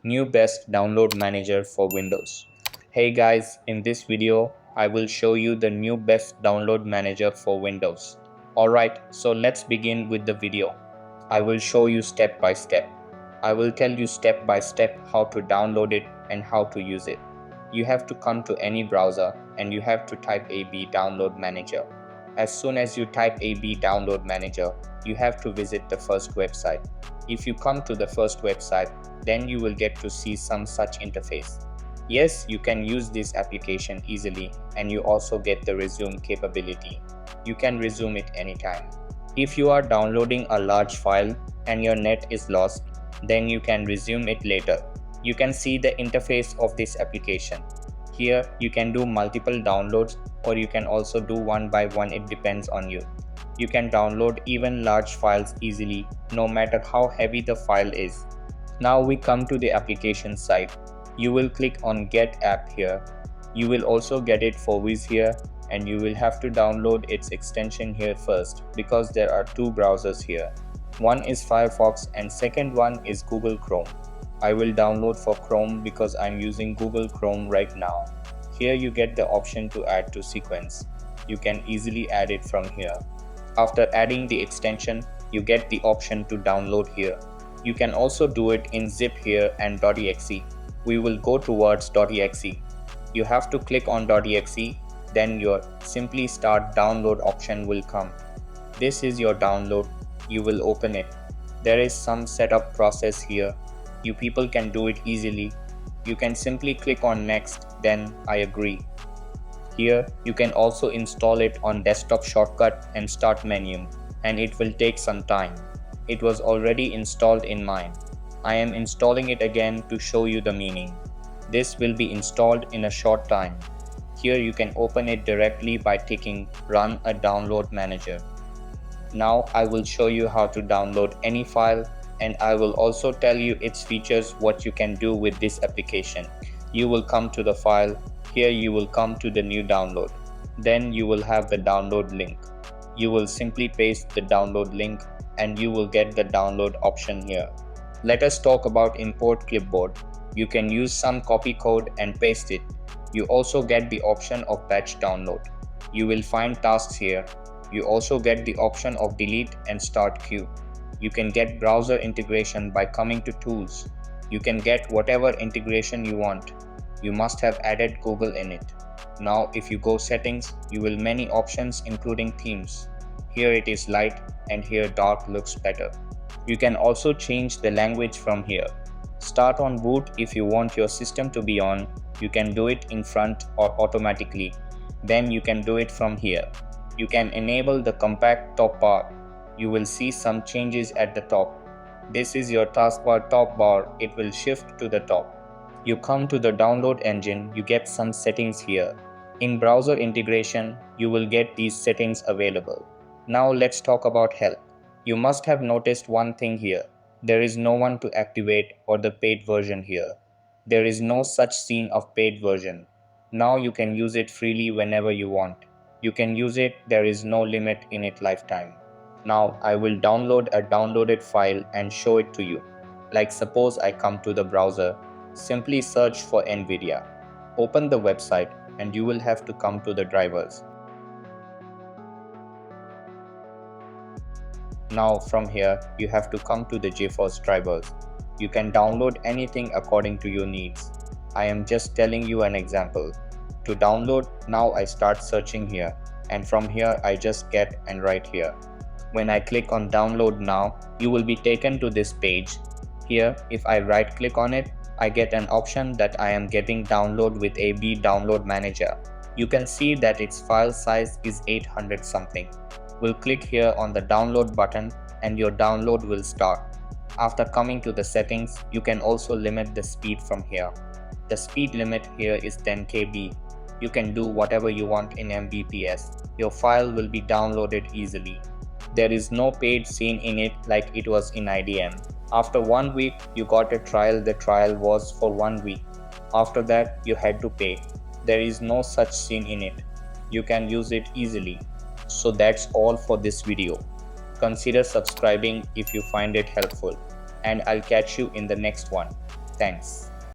New best download manager for Windows. Hey guys, in this video, I will show you the new best download manager for Windows. Alright, so let's begin with the video. I will show you step by step. I will tell you step by step how to download it and how to use it. You have to come to any browser and you have to type AB download manager. As soon as you type AB download manager, you have to visit the first website. If you come to the first website, then you will get to see some such interface. Yes, you can use this application easily and you also get the resume capability. You can resume it anytime. If you are downloading a large file and your net is lost, then you can resume it later. You can see the interface of this application. Here you can do multiple downloads or you can also do one by one, it depends on you. You can download even large files easily no matter how heavy the file is. Now we come to the application side. You will click on Get App here. You will also get it for Viz here and you will have to download its extension here first because there are two browsers here. One is Firefox and second one is Google Chrome. I will download for Chrome because I'm using Google Chrome right now. Here you get the option to add to sequence. You can easily add it from here. After adding the extension, you get the option to download here. You can also do it in zip here and .exe. We will go towards .exe. You have to click on .exe, then your simply start download option will come. This is your download. You will open it. There is some setup process here. You people can do it easily. You can simply click on next, then I agree. Here you can also install it on desktop shortcut and start menu, and it will take some time. It was already installed in mine. I am installing it again to show you the meaning. This will be installed in a short time. Here you can open it directly by ticking Run a Download Manager. Now I will show you how to download any file and I will also tell you its features, what you can do with this application. You will come to the file. Here you will come to the new download. Then you will have the download link. You will simply paste the download link and you will get the download option here. Let us talk about import clipboard. You can use some copy code and paste it. You also get the option of batch download. You will find tasks here. You also get the option of delete and start queue. You can get browser integration by coming to tools. You can get whatever integration you want. You must have added Google in it. Now if you go settings, you will many options including themes. Here it is light and here dark looks better. You can also change the language from here. Start on boot if you want your system to be on. You can do it in front or automatically. Then you can do it from here. You can enable the compact top bar. You will see some changes at the top. This is your taskbar top bar. It will shift to the top. You come to the download engine, you get some settings here. In browser integration, you will get these settings available. Now let's talk about help. You must have noticed one thing here. There is no one to activate or the paid version here. There is no such scene of paid version. Now you can use it freely whenever you want. You can use it, there is no limit in it lifetime. Now I will download a downloaded file and show it to you. Like suppose I come to the browser, simply search for NVIDIA. Open the website and you will have to come to the drivers. Now from here, you have to come to the GeForce drivers. You can download anything according to your needs. I am just telling you an example. To download, now I start searching here and from here I just get and write here. When I click on download now, you will be taken to this page. Here, if I right click on it, I get an option that I am getting download with AB download manager. You can see that its file size is 800 something. We'll click here on the download button and your download will start. After coming to the settings, you can also limit the speed from here. The speed limit here is 10 KB. You can do whatever you want in Mbps. Your file will be downloaded easily. There is no paid scene in it like it was in IDM. After 1 week, you got a trial. The trial was for 1 week. After that, you had to pay. There is no such scene in it. You can use it easily. So that's all for this video. Consider subscribing if you find it helpful, and I'll catch you in the next one. Thanks.